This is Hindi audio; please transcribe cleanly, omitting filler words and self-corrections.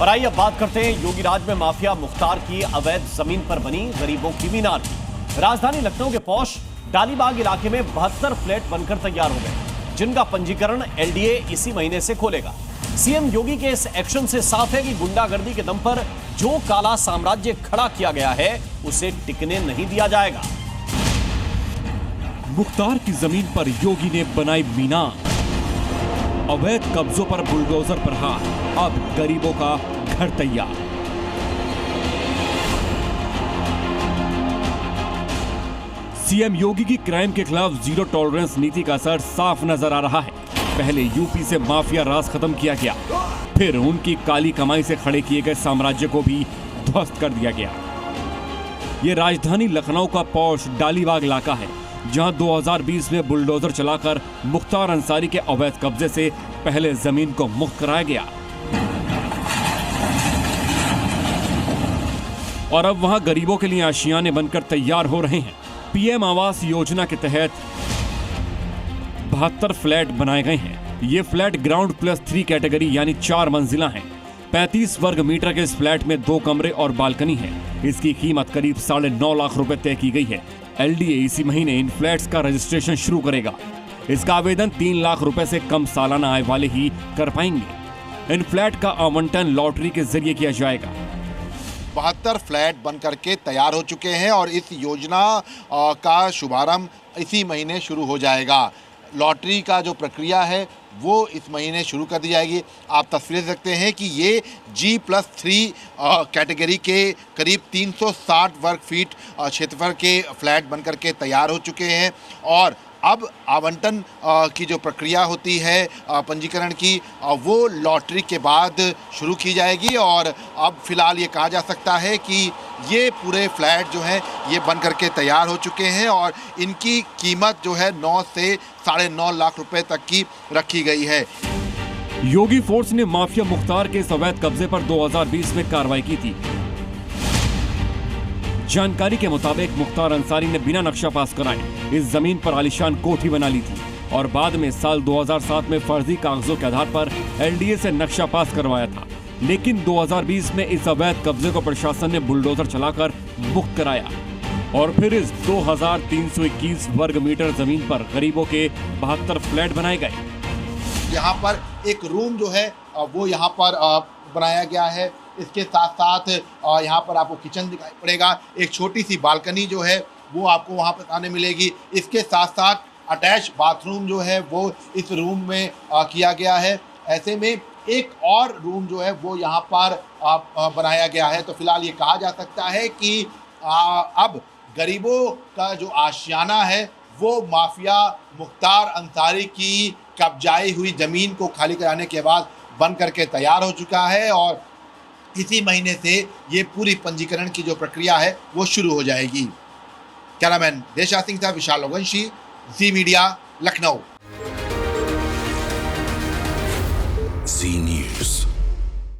और आइए अब बात करते हैं योगी राज में माफिया मुख्तार की अवैध जमीन पर बनी गरीबों की मीनार की। राजधानी लखनऊ के पौष डालीबाग इलाके में 72 फ्लैट बनकर तैयार हो गए, जिनका पंजीकरण एलडीए इसी महीने से खोलेगा। सीएम योगी के इस एक्शन से साफ है कि गुंडागर्दी के दम पर जो काला साम्राज्य खड़ा किया गया है उसे टिकने नहीं दिया जाएगा। मुख्तार की जमीन पर योगी ने बनाई मीनार, अवैध कब्जों पर बुलडोजर प्रहार, अब गरीबों का घर तैयार। सीएम योगी की क्राइम के खिलाफ जीरो टॉलरेंस नीति का असर साफ नजर आ रहा है। पहले यूपी से माफिया राज खत्म किया गया, फिर उनकी काली कमाई से खड़े किए गए साम्राज्य को भी ध्वस्त कर दिया गया। ये राजधानी लखनऊ का पौष डालीबाग इलाका है, जहां 2020 में बुलडोजर चलाकर मुख्तार अंसारी के अवैध कब्जे से पहले जमीन को मुक्त कराया गया और अब वहां गरीबों के लिए आशियाने बनकर तैयार हो रहे हैं। पीएम आवास योजना के तहत 72 फ्लैट बनाए गए हैं। ये फ्लैट ग्राउंड प्लस 3 कैटेगरी यानी 4 मंजिला हैं। 35 वर्ग मीटर के इस फ्लैट में 2 कमरे और बालकनी है। इसकी कीमत करीब 9.5 लाख रुपए तय की गई है। एलडीए इसी महीने इन फ्लैट्स का रजिस्ट्रेशन शुरू करेगा। इसका आवेदन 3 लाख रुपए से कम सालाना आय वाले ही कर पाएंगे। इन फ्लैट का आवंटन लॉटरी के जरिए किया जाएगा। 72 फ्लैट बन करके तैयार हो चुके हैं और इस योजना का शुभारंभ इसी महीने शुरू हो जाएगा। लॉटरी का जो प्रक्रिया है वो इस महीने शुरू कर दी जाएगी। आप तस्वीरें देखते हैं कि ये G+3 कैटेगरी के करीब 360 वर्ग फीट क्षेत्रफल के फ्लैट बनकर के तैयार हो चुके हैं और अब आवंटन की जो प्रक्रिया होती है पंजीकरण की, वो लॉटरी के बाद शुरू की जाएगी। और अब फिलहाल ये कहा जा सकता है कि ये पूरे फ्लैट जो हैं ये बन करके तैयार हो चुके हैं और इनकी कीमत जो है 9 से 9.5 लाख रुपए तक की रखी गई है। योगी फोर्स ने माफिया मुख्तार के इस अवैध कब्जे पर 2020 में कार्रवाई की थी। जानकारी के मुताबिक मुख्तार अंसारी ने बिना नक्शा पास कराए इस जमीन पर आलीशान कोठी बना ली थी और बाद में साल 2007 में फर्जी कागजों के आधार पर एलडीए से नक्शा पास करवाया था। लेकिन 2020 में इस अवैध कब्जे को प्रशासन ने बुलडोजर चलाकर मुक्त कराया और फिर इस 2321 वर्ग मीटर जमीन पर गरीबों के 72 फ्लैट बनाए गए। यहाँ पर एक रूम जो है वो यहाँ पर बनाया गया है। इसके साथ साथ यहाँ पर आपको किचन दिखाई पड़ेगा। एक छोटी सी बालकनी जो है वो आपको वहाँ पर आने मिलेगी। इसके साथ साथ अटैच बाथरूम जो है वो इस रूम में किया गया है। ऐसे में एक और रूम जो है वो यहाँ पर बनाया गया है। तो फिलहाल ये कहा जा सकता है कि अब गरीबों का जो आशियाना है वो माफिया मुख्तार अंसारी की कब्जाई हुई ज़मीन को खाली कराने के बाद बन करके तैयार हो चुका है और इसी महीने से ये पूरी पंजीकरण की जो प्रक्रिया है वो शुरू हो जाएगी। कैमरामैन देशा सिंह साहब, विशाल लोगंशी, जी मीडिया, लखनऊ।